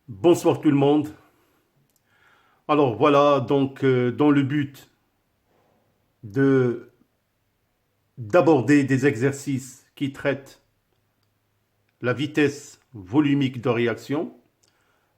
Bonsoir tout le monde. Alors voilà, donc dans le but de d'aborder des exercices qui traitent la vitesse volumique de réaction,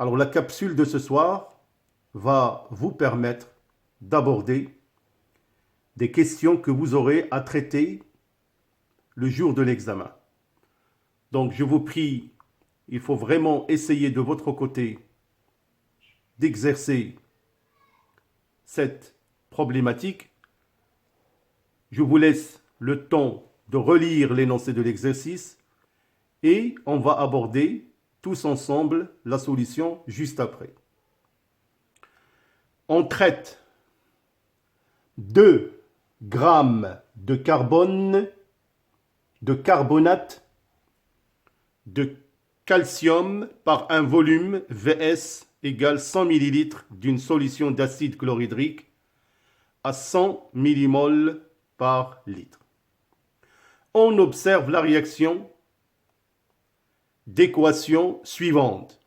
alors la capsule de ce soir va vous permettre d'aborder des questions que vous aurez à traiter le jour de l'examen. Donc je vous prie, il faut vraiment essayer de votre côté d'exercer cette problématique. Je vous laisse le temps de relire l'énoncé de l'exercice et on va aborder tous ensemble la solution juste après. On traite 2 grammes de carbone, de carbonate de calcium par un volume VS égale 100 ml d'une solution d'acide chlorhydrique à 100 mmol par litre. On observe la réaction d'équation suivante.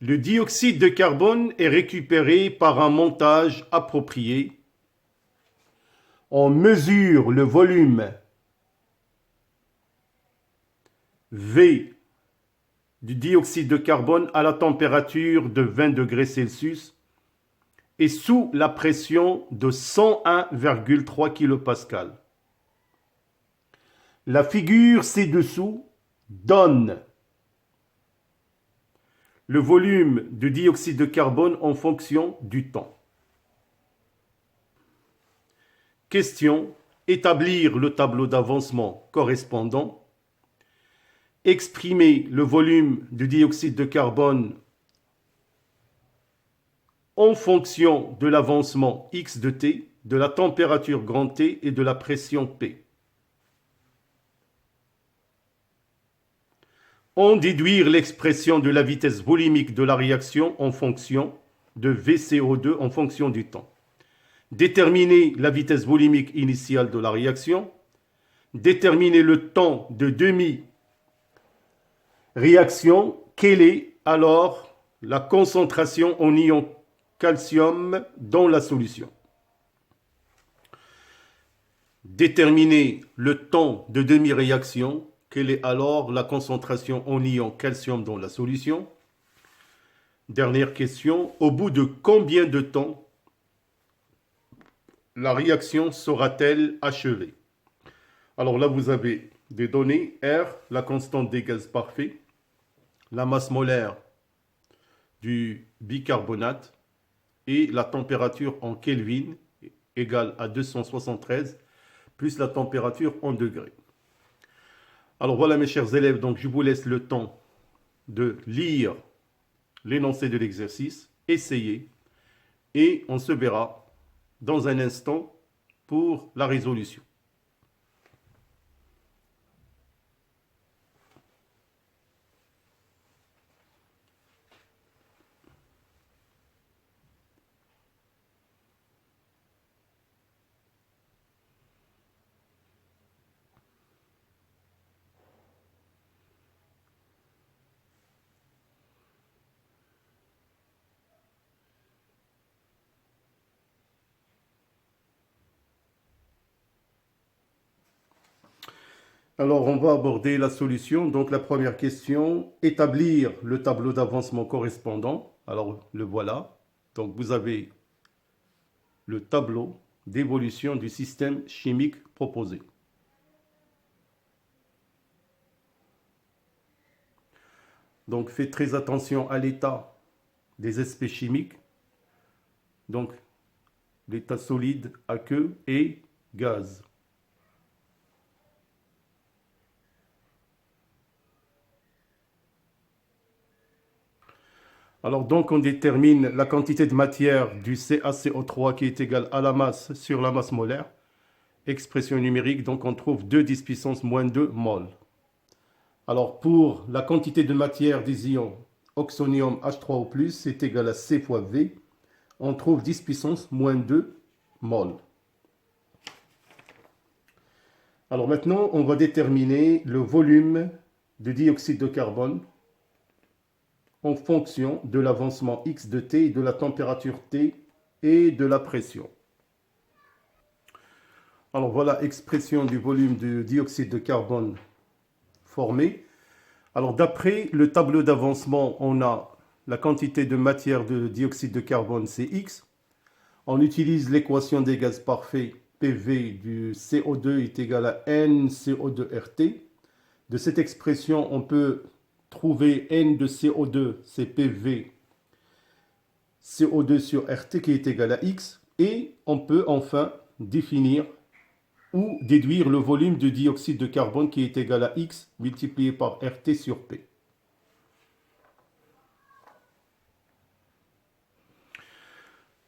Le dioxyde de carbone est récupéré par un montage approprié. On mesure le volume V du dioxyde de carbone à la température de 20 degrés Celsius et sous la pression de 101,3 kPa. La figure ci-dessous donne le volume de dioxyde de carbone en fonction du temps. Question: établir le tableau d'avancement correspondant. Exprimer le volume de dioxyde de carbone en fonction de l'avancement x de t, de la température grand T et de la pression P. En déduire l'expression de la vitesse volumique de la réaction en fonction de VCO2 en fonction du temps. Déterminer la vitesse volumique initiale de la réaction. Déterminer le temps de demi-réaction. Quelle est alors la concentration en ion calcium dans la solution? Déterminer le temps de demi-réaction. Quelle est alors la concentration en ion calcium dans la solution? Dernière question. Au bout de combien de temps la réaction sera-t-elle achevée? Alors là, vous avez des données. R, la constante des gaz parfaits, la masse molaire du bicarbonate et la température en Kelvin égale à 273 plus la température en degrés. Alors voilà mes chers élèves, donc je vous laisse le temps de lire l'énoncé de l'exercice, essayez et on se verra dans un instant pour la résolution. Alors, on va aborder la solution. Donc, la première question, établir le tableau d'avancement correspondant. Alors, le voilà. Donc, vous avez le tableau d'évolution du système chimique proposé. Donc, faites très attention à l'état des espèces chimiques. Donc, l'état solide, aqueux et gaz. Alors donc on détermine la quantité de matière du CaCO3 qui est égale à la masse sur la masse molaire. Expression numérique, donc on trouve 2 10 puissance moins 2 mol. Alors pour la quantité de matière des ions oxonium H3O+, c'est égal à C fois V. On trouve 10 puissance moins 2 mol. Alors maintenant, on va déterminer le volume de dioxyde de carbone en fonction de l'avancement x de t, de la température T et de la pression. Alors voilà, expression du volume de dioxyde de carbone formé. Alors d'après le tableau d'avancement, on a la quantité de matière de dioxyde de carbone, c'est x. On utilise l'équation des gaz parfaits, PV du CO2 est égal à N CO2RT. De cette expression, on peut trouver N de CO2, c'est PV CO2 sur RT qui est égal à X. Et on peut enfin définir ou déduire le volume de dioxyde de carbone qui est égal à X multiplié par RT sur P.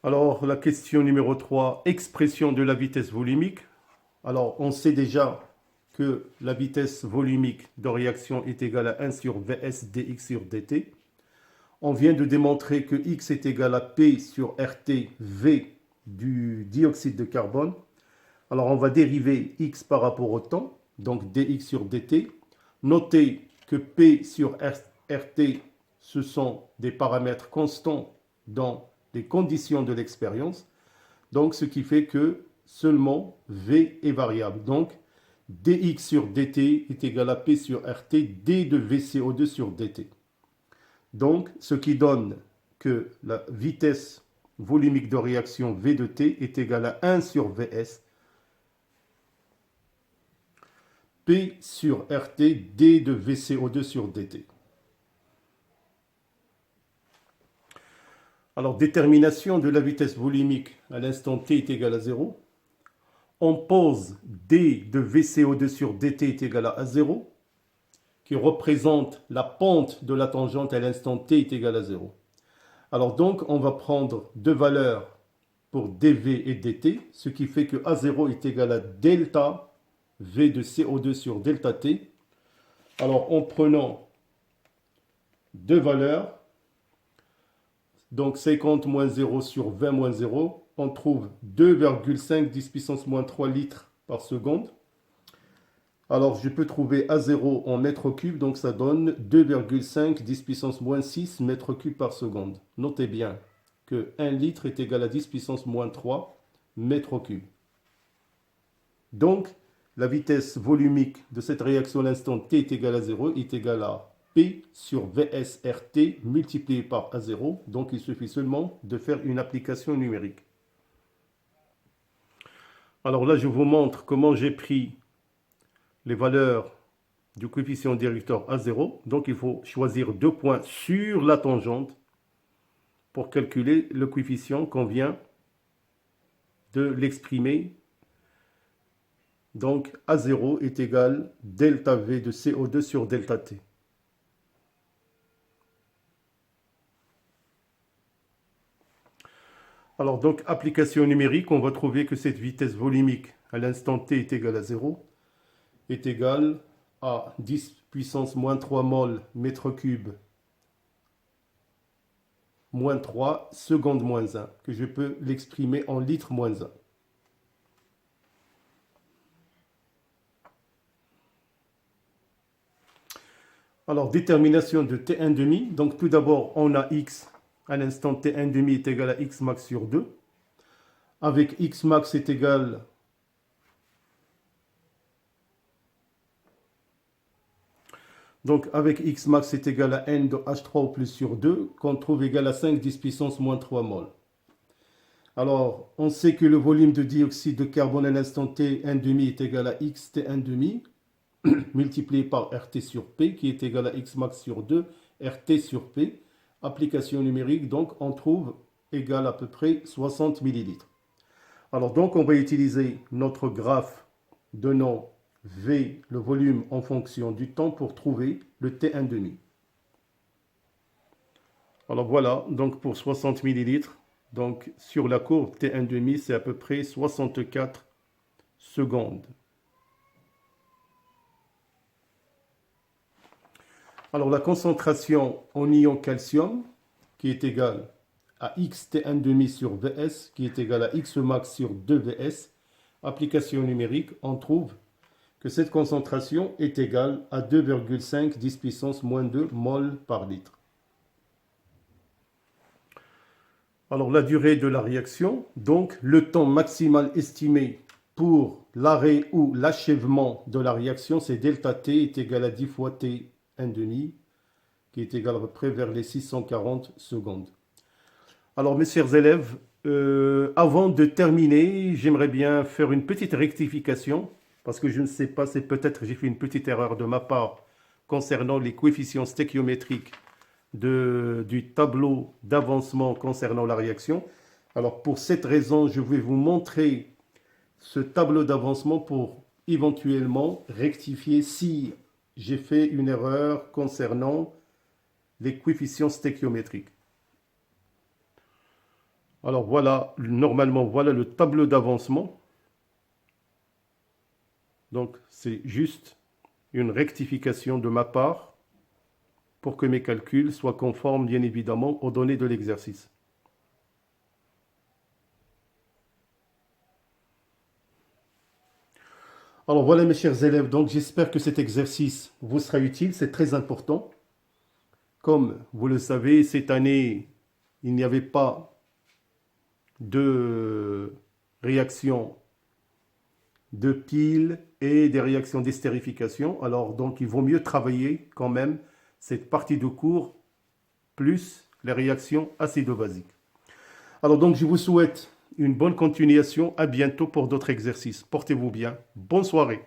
Alors, la question numéro 3, expression de la vitesse volumique. Alors, on sait déjà que la vitesse volumique de réaction est égale à 1 sur Vs dx sur dt. On vient de démontrer que x est égal à P sur RT V du dioxyde de carbone. Alors, on va dériver x par rapport au temps, donc dx sur dt. Notez que P sur RT, ce sont des paramètres constants dans les conditions de l'expérience. Donc, ce qui fait que seulement V est variable. Donc, dx sur dt est égal à P sur RT, d de VCO2 sur dt. Donc, ce qui donne que la vitesse volumique de réaction V de T est égale à 1 sur Vs, P sur RT, d de VCO2 sur dt. Alors, détermination de la vitesse volumique à l'instant t est égal à 0. On pose d de VCO2 sur dt est égal à 0, qui représente la pente de la tangente à l'instant t est égal à 0. Alors donc, on va prendre deux valeurs pour dv et dt, ce qui fait que A0 est égal à delta V de CO2 sur delta t. Alors, en prenant deux valeurs, donc 50 moins 0 sur 20 moins 0, on trouve 2,5 10 puissance moins 3 litres par seconde. Alors je peux trouver A0 en mètres cubes, donc ça donne 2,5 10 puissance moins 6 mètres cubes par seconde. Notez bien que 1 litre est égal à 10 puissance moins 3 mètres cubes. Donc la vitesse volumique de cette réaction à l'instant t est égale à 0 est égale à P sur VSRT multiplié par A0. Donc il suffit seulement de faire une application numérique. Alors là, je vous montre comment j'ai pris les valeurs du coefficient directeur A0. Donc il faut choisir deux points sur la tangente pour calculer le coefficient qu'on vient de l'exprimer. Donc A0 est égal à delta V de CO2 sur delta T. Alors donc, application numérique, on va trouver que cette vitesse volumique à l'instant t est égale à 0, est égale à 10 puissance moins 3 mol mètre cube moins 3 secondes moins 1, que je peux l'exprimer en litres moins 1. Alors, détermination de T1,5. Donc tout d'abord, on a x à l'instant T1,5 est égal à x max sur 2. Avec x max est égal donc avec x max est égal à n de H3 au plus sur 2, qu'on trouve égal à 5 10 puissance moins 3 mol. Alors, on sait que le volume de dioxyde de carbone à l'instant T1,5 est égal à x T1,5 multiplié par RT sur P, qui est égal à x max sur 2, RT sur P. Application numérique, donc on trouve égal à peu près 60 millilitres. Alors donc on va utiliser notre graphe donnant V, le volume en fonction du temps, pour trouver le T1,5. Alors voilà, donc pour 60 millilitres, donc sur la courbe T1,5, c'est à peu près 64 secondes. Alors la concentration en ion calcium, qui est égale à x T1,5 sur Vs, qui est égal à x max sur 2 Vs, application numérique, on trouve que cette concentration est égale à 2,5 10 puissance moins 2 mol par litre. Alors la durée de la réaction, donc le temps maximal estimé pour l'arrêt ou l'achèvement de la réaction, c'est delta T est égal à 10 fois T 1,5, qui est égal à peu près vers les 640 secondes. Alors mes chers élèves, avant de terminer, j'aimerais bien faire une petite rectification, parce que je ne sais pas, c'est peut-être j'ai fait une petite erreur de ma part concernant les coefficients stéchiométriques du tableau d'avancement concernant la réaction. Alors pour cette raison, je vais vous montrer ce tableau d'avancement pour éventuellement rectifier si j'ai fait une erreur concernant les coefficients stéchiométriques. Alors voilà, normalement, voilà le tableau d'avancement. Donc c'est juste une rectification de ma part pour que mes calculs soient conformes, bien évidemment, aux données de l'exercice. Alors voilà mes chers élèves, donc j'espère que cet exercice vous sera utile, c'est très important. Comme vous le savez, cette année, il n'y avait pas de réaction de pile et des réactions d'estérification. Alors donc il vaut mieux travailler quand même cette partie de cours plus les réactions acido-basiques. Alors donc je vous souhaite une bonne continuation. À bientôt pour d'autres exercices. Portez-vous bien. Bonne soirée.